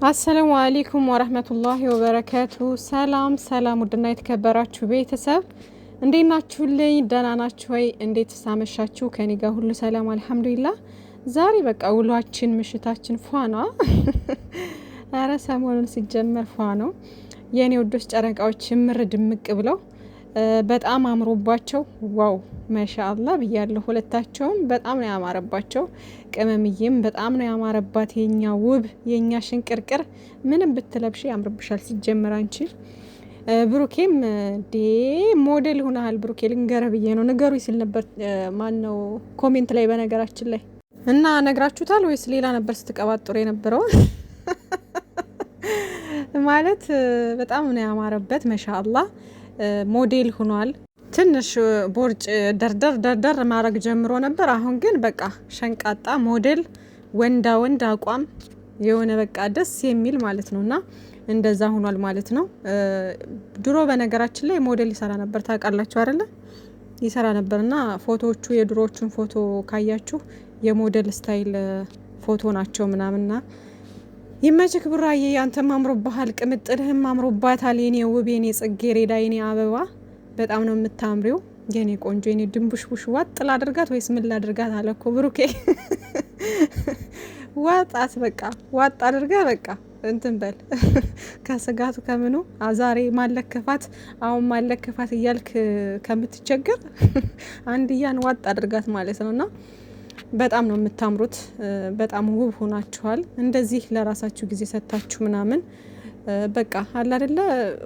አሰላሙ አለይኩም ወራህመቱላሂ ወበረካቱ። ሰላም ሰላም፣ ውድና የተከበራችሁ ቤተሰብ እንዴት ናችሁልኝ? ደህና ናችሁ ወይ? እንዴት ሳመሻችሁ? ከኔ ጋር ሁሉ ሰላም አልሐምዱሊላህ። ዛሬ በቃ ውሏችን ምሽታችን ፏ ነው። አረ ሰሞኑን ሲጀመር ፏ ነው የኔ ውዶች ጨረቃዎች ምር ድምቅ ብለው በጣም አምሮባቸው ዋው ማሻአላ ብያለሁ። ሁለታቸውም በጣም ነው ያማረባቸው። ቅመምዬም በጣም ነው ያማረባት። የኛ ውብ የኛ ሽንቅርቅር ምንም ብትለብሽ ያምርብሻል። ሲጀመር አንቺ ብሩኬም ዴ ሞዴል ሆነሃል። ብሩኬ ልንገረህ ብዬ ነው ንገሩኝ ሲል ነበር። ማን ነው ኮሜንት ላይ በነገራችን ላይ እና ነግራችሁታል ወይስ ሌላ ነበር ስትቀባጥሩ የነበረው? ማለት በጣም ነው ያማረበት። ማሻአላ ሞዴል ሆኗል። ትንሽ ቦርጭ ደርደር ማድረግ ጀምሮ ነበር። አሁን ግን በቃ ሸንቃጣ ሞዴል ወንዳ ወንድ አቋም የሆነ በቃ ደስ የሚል ማለት ነውና እንደዛ ሆኗል ማለት ነው። ድሮ በነገራችን ላይ ሞዴል ይሰራ ነበር ታውቃላችሁ አይደለ? ይሰራ ነበርና ፎቶዎቹ የድሮዎቹን ፎቶ ካያችሁ የሞዴል ስታይል ፎቶ ናቸው ምናምንና ይመችክ ብራዬ፣ አንተም አምሮብሃል፣ ቅምጥልህም አምሮባታል። የኔ ውብ የኔ ጽጌረዳ የኔ አበባ በጣም ነው የምታምሪው የኔ ቆንጆ የኔ ድንቡሽቡሽ። ዋጥ ላድርጋት ወይስ ምን ላድርጋት አለ እኮ ብሩኬ። ዋጣት በቃ ዋጥ አድርጋ በቃ እንትን በል ከስጋቱ ከምኑ ዛሬ ማለከፋት አሁን ማለከፋት እያልክ ከምትቸገር አንድያን ዋጥ አድርጋት ማለት ነውና በጣም ነው የምታምሩት። በጣም ውብ ሆናችኋል። እንደዚህ ለራሳችሁ ጊዜ ሰጥታችሁ ምናምን በቃ አለ አይደለ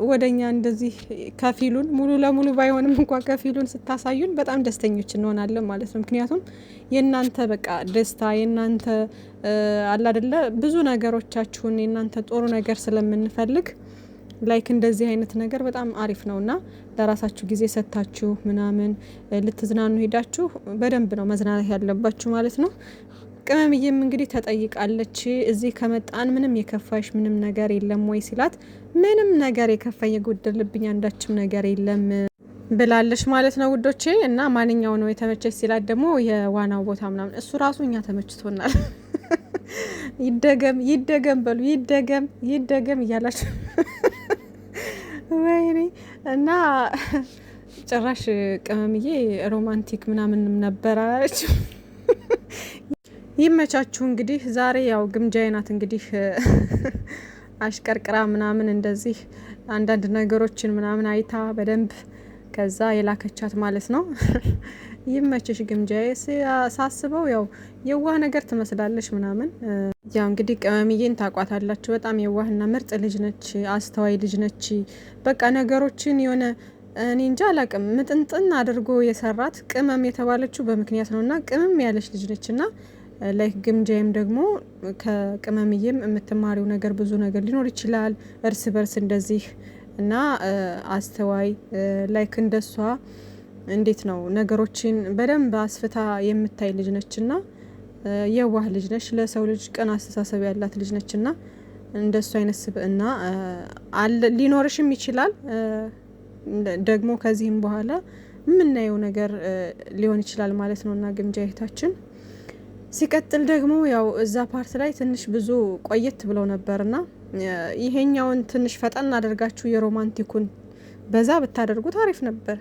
ወደኛ እንደዚህ ከፊሉን ሙሉ ለሙሉ ባይሆንም እንኳን ከፊሉን ስታሳዩን በጣም ደስተኞች እንሆናለን ማለት ነው። ምክንያቱም የናንተ በቃ ደስታ የናንተ አለ አይደለ ብዙ ነገሮቻችሁን የናንተ ጥሩ ነገር ስለምንፈልግ ላይክ እንደዚህ አይነት ነገር በጣም አሪፍ ነውና ለራሳችሁ ጊዜ ሰጥታችሁ ምናምን ልትዝናኑ ሄዳችሁ በደንብ ነው መዝናናት ያለባችሁ ማለት ነው። ቅመምዬም እንግዲህ ተጠይቃለች። እዚህ ከመጣን ምንም የከፋሽ ምንም ነገር የለም ወይ ሲላት ምንም ነገር የከፋኝ የጎደልብኝ አንዳችም ነገር የለም ብላለች ማለት ነው ውዶቼ። እና ማንኛው ነው የተመቸች ሲላት ደግሞ የዋናው ቦታ ምናምን እሱ ራሱ እኛ ተመችቶናል። ይደገም በሉ ይደገም እያላችሁ ወይኔ እና ጭራሽ ቅመምዬ ሮማንቲክ ምናምንም ነበራች። ይመቻችሁ እንግዲህ ዛሬ ያው ግምጃዬ ናት እንግዲህ አሽቀርቅራ ምናምን እንደዚህ አንዳንድ ነገሮችን ምናምን አይታ በደንብ ከዛ የላከቻት ማለት ነው። ይመችሽ ግምጃዬ። ሳስበው ያው የዋህ ነገር ትመስላለች ምናምን። ያው እንግዲህ ቅመምዬን ታቋታላችሁ። በጣም የዋህና ምርጥ ልጅ ነች፣ አስተዋይ ልጅ ነች። በቃ ነገሮችን የሆነ እኔ እንጃ አላቅም ምጥንጥን አድርጎ የሰራት ቅመም የተባለችው በምክንያት ነውና ቅመም ያለች ልጅ ነችና ላይክ ግምጃዬም ደግሞ ከቅመምዬም የምትማሪው ነገር ብዙ ነገር ሊኖር ይችላል። እርስ በርስ እንደዚህ እና አስተዋይ ላይክ እንደሷ እንዴት ነው ነገሮችን በደንብ አስፍታ የምታይ ልጅ ነችና የዋህ ልጅ ነች። ለሰው ልጅ ቅን አስተሳሰብ ያላት ልጅ ነችና እንደሱ አይነት ስብዕና ሊኖርሽም ይችላል። ደግሞ ከዚህም በኋላ የምናየው ነገር ሊሆን ይችላል ማለት ነውና ግምጃ እህታችን። ሲቀጥል ደግሞ ያው እዛ ፓርት ላይ ትንሽ ብዙ ቆየት ብለው ነበርና ይሄኛውን ትንሽ ፈጠን አድርጋችሁ የሮማንቲኩን በዛ ብታደርጉት አሪፍ ነበር።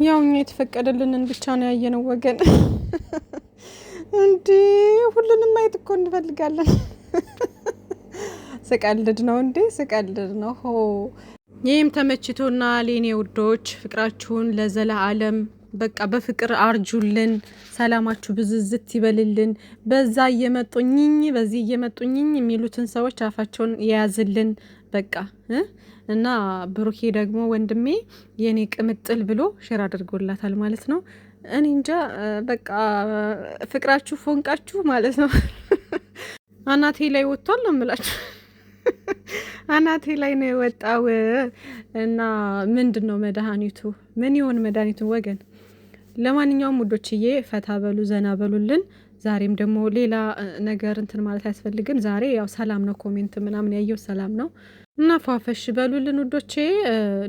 ያው እኛ የተፈቀደልንን ብቻ ነው ያየነው ወገን። እንዴ ሁሉንም ማየት እኮ እንፈልጋለን። ስቀልድ ነው እንዴ ስቀልድ ነው። ይህም ተመችቶና ሌኔ ውዶች ፍቅራችሁን ለዘላለም በቃ በፍቅር አርጁልን። ሰላማችሁ ብዝዝት ይበልልን። በዛ እየመጡኝኝ በዚህ እየመጡኝኝ የሚሉትን ሰዎች አፋቸውን የያዝልን በቃ እና ብሩኬ ደግሞ ወንድሜ የኔ ቅምጥል ብሎ ሼር አድርጎላታል ማለት ነው። እኔ እንጃ በቃ ፍቅራችሁ ፎንቃችሁ ማለት ነው አናቴ ላይ ወጥቷል ነው የምላችሁ። አናቴ ላይ ነው የወጣው። እና ምንድን ነው መድኃኒቱ? ምን ይሆን መድኃኒቱ ወገን? ለማንኛውም ውዶችዬ ፈታ በሉ ዘና በሉልን። ዛሬም ደግሞ ሌላ ነገር እንትን ማለት አያስፈልግም። ዛሬ ያው ሰላም ነው፣ ኮሜንት ምናምን ያየው ሰላም ነው እና ፏፈሽ በሉልን ውዶቼ።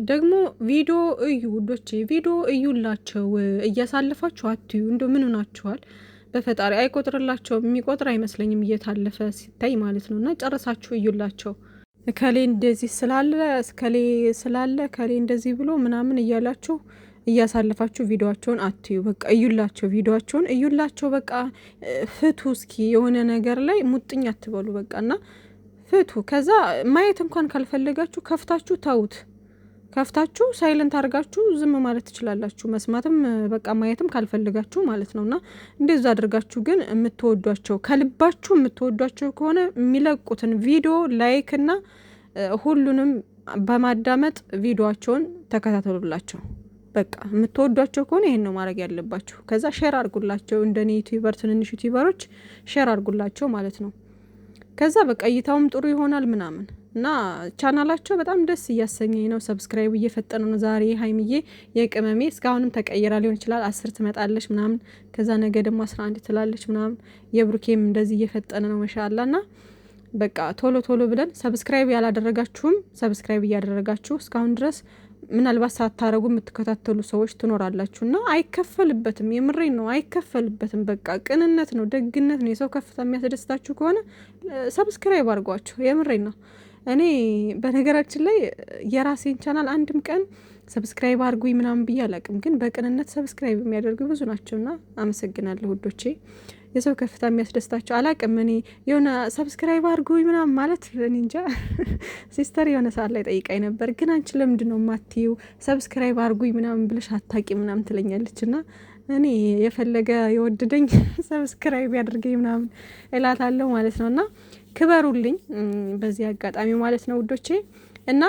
ደግሞ ቪዲዮ እዩ ውዶቼ፣ ቪዲዮ እዩላቸው። እያሳልፋችሁ አትዩ። እንደ ምን ሆናችኋል? በፈጣሪ አይቆጥርላቸውም። የሚቆጥር አይመስለኝም እየታለፈ ሲታይ ማለት ነው። እና ጨረሳችሁ እዩላቸው። ከሌ እንደዚህ ስላለ ከሌ እንደዚህ ብሎ ምናምን እያላችሁ እያሳለፋችሁ ቪዲዮቸውን አትዩ። በቃ እዩላቸው፣ ቪዲዮቸውን እዩላቸው። በቃ ፍቱ እስኪ የሆነ ነገር ላይ ሙጥኝ አትበሉ። በቃ እና ፍቱ። ከዛ ማየት እንኳን ካልፈለጋችሁ ከፍታችሁ ተውት። ከፍታችሁ ሳይለንት አድርጋችሁ ዝም ማለት ትችላላችሁ። መስማትም በቃ ማየትም ካልፈልጋችሁ ማለት ነው። እና እንደዛ አድርጋችሁ ግን የምትወዷቸው ከልባችሁ የምትወዷቸው ከሆነ የሚለቁትን ቪዲዮ ላይክ እና ሁሉንም በማዳመጥ ቪዲዮቸውን ተከታተሉላቸው። በቃ የምትወዷቸው ከሆነ ይሄን ነው ማድረግ ያለባችሁ። ከዛ ሼር አድርጉላቸው። እንደኔ ዩቲዩበር ትንንሽ ዩቲዩበሮች ሼር አድርጉላቸው ማለት ነው። ከዛ በቃ እይታውም ጥሩ ይሆናል ምናምን እና ቻናላቸው በጣም ደስ እያሰኘኝ ነው። ሰብስክራይብ እየፈጠነ ነው። ዛሬ ሀይሚዬ የቅመሜ እስካሁንም ተቀይራ ሊሆን ይችላል 10 ትመጣለች ምናምን፣ ከዛ ነገ ደግሞ 11 ትላለች ምናምን። የብሩኬም እንደዚህ እየፈጠነ ነው ማሻአላ። እና በቃ ቶሎ ቶሎ ብለን ሰብስክራይብ ያላደረጋችሁም ሰብስክራይብ እያደረጋችሁ እስካሁን ድረስ ምናልባት ሳታረጉ የምትከታተሉ ሰዎች ትኖራላችሁ። እና አይከፈልበትም። የምሬን ነው፣ አይከፈልበትም። በቃ ቅንነት ነው፣ ደግነት ነው። የሰው ከፍታ የሚያስደስታችሁ ከሆነ ሰብስክራይብ አድርጓቸው። የምሬን ነው። እኔ በነገራችን ላይ የራሴን ቻናል አንድም ቀን ሰብስክራይብ አድርጉኝ ምናምን ብዬ አላቅም፣ ግን በቅንነት ሰብስክራይብ የሚያደርጉ ብዙ ናቸውና አመሰግናለሁ ውዶቼ። የሰው ከፍታ የሚያስደስታቸው አላቅም። እኔ የሆነ ሰብስክራይብ አድርጉኝ ምናምን ማለት እኔ እንጃ። ሲስተር የሆነ ሰዓት ላይ ጠይቃኝ ነበር፣ ግን አንቺ ለምንድን ነው የማትይው ሰብስክራይብ አድርጉኝ ምናምን ብለሽ አታቂ ምናምን ትለኛለች። እና እኔ የፈለገ የወደደኝ ሰብስክራይብ ያድርገኝ ምናምን እላታለሁ ማለት ነው። እና ክበሩልኝ በዚህ አጋጣሚ ማለት ነው ውዶቼ። እና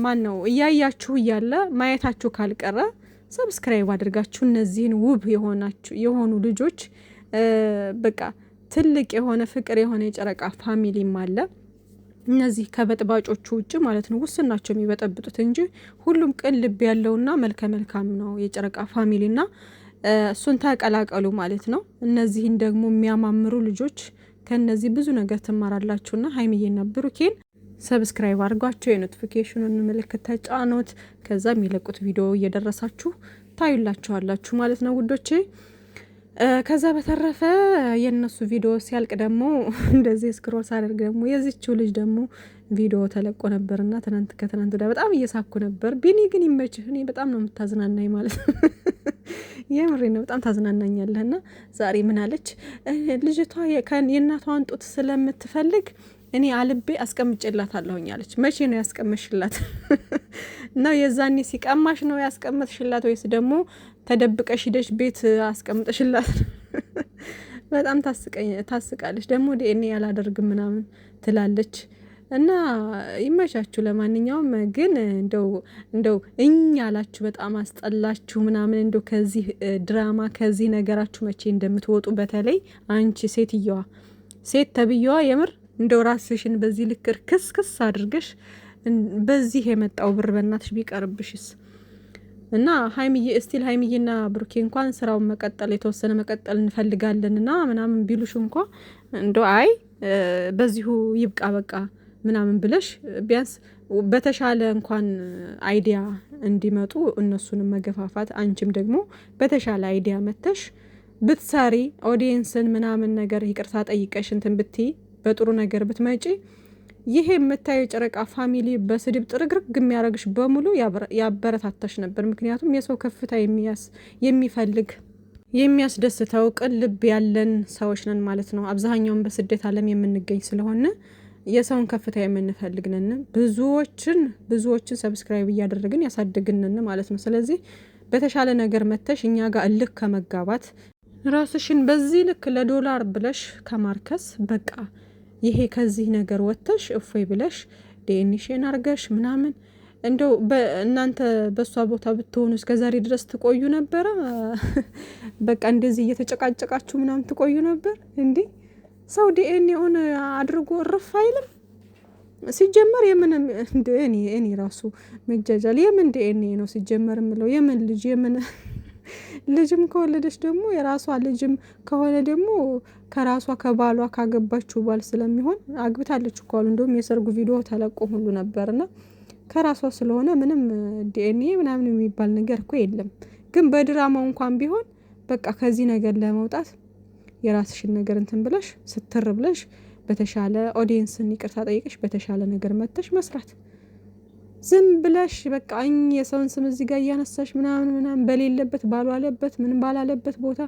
ማን ነው እያያችሁ እያለ ማየታችሁ ካልቀረ ሰብስክራይብ አድርጋችሁ እነዚህን ውብ የሆኑ ልጆች በቃ ትልቅ የሆነ ፍቅር የሆነ የጨረቃ ፋሚሊም አለ። እነዚህ ከበጥባጮቹ ውጭ ማለት ነው ውስን ናቸው የሚበጠብጡት እንጂ ሁሉም ቅን ልብ ያለውና መልከ መልካም ነው የጨረቃ ፋሚሊና እሱን ተቀላቀሉ ማለት ነው። እነዚህን ደግሞ የሚያማምሩ ልጆች ከነዚህ ብዙ ነገር ትማራላችሁና ሀይሚዬና ብሩኬን ሰብስክራይብ አድርጓቸው፣ የኖቲፊኬሽኑን ምልክት ተጫኑት። ከዛ የሚለቁት ቪዲዮ እየደረሳችሁ ታዩላችኋላችሁ ማለት ነው ውዶቼ። ከዛ በተረፈ የነሱ ቪዲዮ ሲያልቅ ደግሞ እንደዚህ ስክሮል ሳደርግ ደግሞ የዚችው ልጅ ደግሞ ቪዲዮ ተለቆ ነበርና ከትናንት ወዲያ በጣም እየሳኩ ነበር። ቢኒ ግን ይመችህ፣ እኔ በጣም ነው የምታዝናናኝ ማለት ነው። የምሬ ነው፣ በጣም ታዝናናኛለህና ዛሬ ምን አለች ልጅቷ የእናቷን ጡት ስለምትፈልግ እኔ አልቤ አስቀምጬላታለሁኝ አለች። መቼ ነው ያስቀመሽላት? ነው የዛኔ ሲቀማሽ ነው ያስቀመጥሽላት ወይስ ደግሞ ተደብቀሽ ሂደሽ ቤት አስቀምጠሽላት? በጣም ታስቃለች። ደግሞ ዲኤንኤ ያላደርግም ምናምን ትላለች። እና ይመቻችሁ። ለማንኛውም ግን እንደው እኛ አላችሁ በጣም አስጠላችሁ ምናምን። እንደው ከዚህ ድራማ ከዚህ ነገራችሁ መቼ እንደምትወጡ በተለይ አንቺ ሴት ተብዬዋ የምር እንደው ራስሽን በዚህ ልክ ክስ አድርገሽ በዚህ የመጣው ብር በእናትሽ ቢቀርብሽስ? እና ሀይሚዬና ብሩኬ እንኳን ስራውን የተወሰነ መቀጠል እንፈልጋለንና ምናምን ቢሉሽ እንኳ እንደው አይ በዚሁ ይብቃ በቃ ምናምን ብለሽ ቢያንስ በተሻለ እንኳን አይዲያ እንዲመጡ እነሱንም መገፋፋት፣ አንቺም ደግሞ በተሻለ አይዲያ መተሽ ብትሰሪ ኦዲየንስን ምናምን ነገር ይቅርታ ጠይቀሽ እንትን ብትይ በጥሩ ነገር ብትመጪ ይሄ የምታየው ጨረቃ ፋሚሊ በስድብ ጥርግርግ የሚያደርግሽ በሙሉ ያበረታታሽ ነበር። ምክንያቱም የሰው ከፍታ የሚፈልግ የሚያስደስተው ቅን ልብ ያለን ሰዎች ነን ማለት ነው። አብዛኛውን በስደት ዓለም የምንገኝ ስለሆነ የሰውን ከፍታ የምንፈልግ ነን። ብዙዎችን ሰብስክራይብ እያደረግን ያሳድግንን ማለት ነው። ስለዚህ በተሻለ ነገር መተሽ እኛ ጋር እልክ ከመጋባት ራስሽን በዚህ ልክ ለዶላር ብለሽ ከማርከስ በቃ ይሄ ከዚህ ነገር ወጥተሽ እፎይ ብለሽ ዲኤንኤሽን አርገሽ ምናምን እንደው እናንተ በሷ ቦታ ብትሆኑ እስከዛሬ ድረስ ትቆዩ ነበረ? በቃ እንደዚህ እየተጨቃጨቃችሁ ምናምን ትቆዩ ነበር እንዴ? ሰው ዲኤንኤውን አድርጎ እርፍ አይልም ሲጀመር። የምን እኔ ራሱ መጃጃል የምን ዲኤንኤ ነው ሲጀመር የምለው? የምን ልጅም ከወለደች ደግሞ የራሷ ልጅም ከሆነ ደግሞ ከራሷ ከባሏ ካገባችው ባል ስለሚሆን አግብታለች እኮ አሉ። እንደውም የሰርጉ ቪዲዮ ተለቆ ሁሉ ነበርና ከራሷ ስለሆነ ምንም ዲኤንኤ ምናምን የሚባል ነገር እኮ የለም። ግን በድራማው እንኳን ቢሆን በቃ ከዚህ ነገር ለመውጣት የራስሽን ነገር እንትን ብለሽ ስትር ብለሽ በተሻለ ኦዲየንስን ይቅርታ ጠይቀሽ በተሻለ ነገር መጥተሽ መስራት። ዝም ብለሽ በቃ የሰውን ስም እዚህ ጋር እያነሳሽ ምናምን በሌለበት ባልዋለበት ምን ባላለበት ቦታ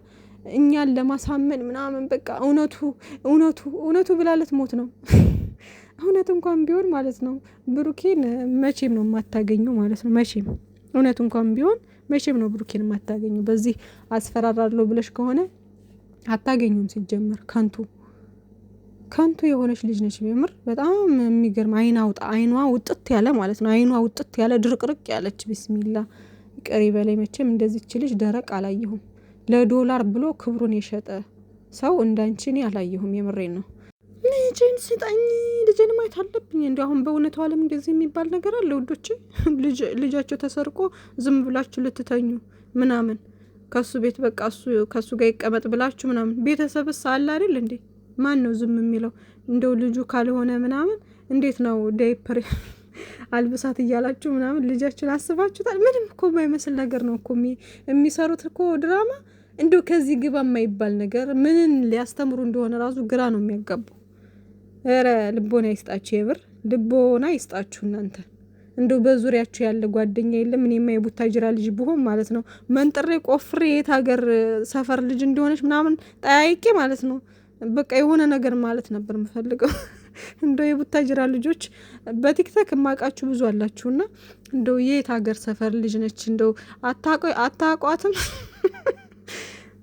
እኛን ለማሳመን ምናምን በቃ እውነቱ ብላለት ሞት ነው። እውነት እንኳን ቢሆን ማለት ነው ብሩኬን መቼም ነው የማታገኙ ማለት ነው። መቼም እውነት እንኳን ቢሆን መቼም ነው ብሩኬን የማታገኙ። በዚህ አስፈራራለሁ ብለሽ ከሆነ አታገኙም። ሲጀመር ከንቱ የሆነች ልጅ ነች። የምር በጣም የሚገርም አይኗ ውጥት ያለ ማለት ነው። አይኗ ውጥት ያለ ድርቅርቅ ያለች ቢስሚላ ቅሪ በላይ መቼም እንደዚች ልጅ ደረቅ አላየሁም። ለዶላር ብሎ ክብሩን የሸጠ ሰው እንዳንቺ እኔ አላየሁም። የምሬን ነው። ልጄን ስጠኝ፣ ልጄን ማየት አለብኝ። እንዲ አሁን በእውነቱ ዓለም እንደዚህ የሚባል ነገር አለ ውዶች? ልጃቸው ተሰርቆ ዝም ብላችሁ ልትተኙ ምናምን ከሱ ቤት በቃ ከሱ ጋር ይቀመጥ ብላችሁ ምናምን ቤተሰብስ አለ አይደል እንዴ? ማን ነው ዝም የሚለው? እንደው ልጁ ካልሆነ ምናምን እንዴት ነው ዳይፐር አልብሳት እያላችሁ ምናምን ልጃችሁን አስባችሁታል? ምንም እኮ የማይመስል ነገር ነው እኮ የሚሰሩት እኮ ድራማ። እንደው ከዚህ ግባ የማይባል ነገር ምንን ሊያስተምሩ እንደሆነ ራሱ ግራ ነው የሚያጋባው። ኧረ ልቦና ይስጣችሁ፣ የብር ልቦና ይስጣችሁ እናንተ። እንደው በዙሪያችሁ ያለ ጓደኛ የለም? እኔማ የቡታጅራ ልጅ ብሆን ማለት ነው መንጥሬ ቆፍሬ የት ሀገር ሰፈር ልጅ እንደሆነች ምናምን ጠያይቄ ማለት ነው በቃ የሆነ ነገር ማለት ነበር የምፈልገው። እንደው የቡታጅራ ልጆች በቲክቶክ የማውቃችሁ ብዙ አላችሁና እንደው የት ሀገር ሰፈር ልጅ ነች? እንደው አታቋትም?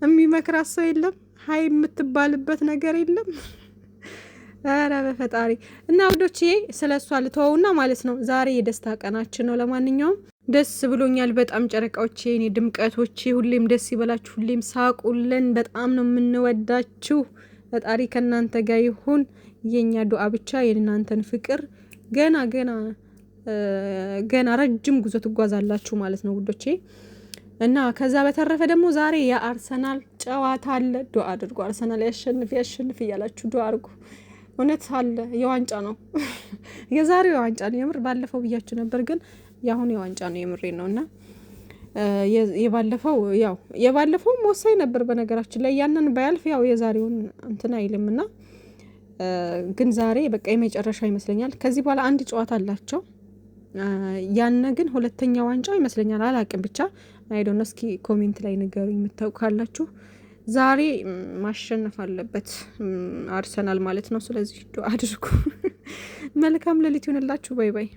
የሚመክራት ሰው የለም? ሀይ የምትባልበት ነገር የለም? ኧረ በፈጣሪ። እና ውዶቼ ስለ እሷ ልተወውና ማለት ነው ዛሬ የደስታ ቀናችን ነው። ለማንኛውም ደስ ብሎኛል በጣም ጨረቃዎቼ፣ እኔ ድምቀቶቼ፣ ሁሌም ደስ ይበላችሁ፣ ሁሌም ሳቁልን። በጣም ነው የምንወዳችሁ። ፈጣሪ ከእናንተ ጋር ይሁን። የኛ ዱአ ብቻ የእናንተን ፍቅር ገና ረጅም ጉዞ ትጓዛላችሁ ማለት ነው ውዶቼ። እና ከዛ በተረፈ ደግሞ ዛሬ የአርሰናል ጨዋታ አለ። ዱአ አድርጉ፣ አርሰናል ያሸንፍ እያላችሁ ዱአ አድርጉ። እውነት አለ፣ የዋንጫ ነው የዛሬው የዋንጫ ነው። የምር ባለፈው ብያችሁ ነበር፣ ግን የአሁኑ የዋንጫ ነው። የምሬን ነው። እና የባለፈው ወሳኝ ነበር በነገራችን ላይ። ያንን ባያልፍ ያው የዛሬውን እንትን አይልም። እና ግን ዛሬ በቃ የመጨረሻ ይመስለኛል። ከዚህ በኋላ አንድ ጨዋታ አላቸው። ያነ ግን ሁለተኛ ዋንጫው ይመስለኛል። አላቅም ብቻ አይዶን። እስኪ ኮሜንት ላይ ንገሩኝ የምታውቁ ካላችሁ። ዛሬ ማሸነፍ አለበት አርሰናል ማለት ነው። ስለዚህ ዱአ አድርጉ። መልካም ሌሊት ይሁንላችሁ። ባይ ባይ።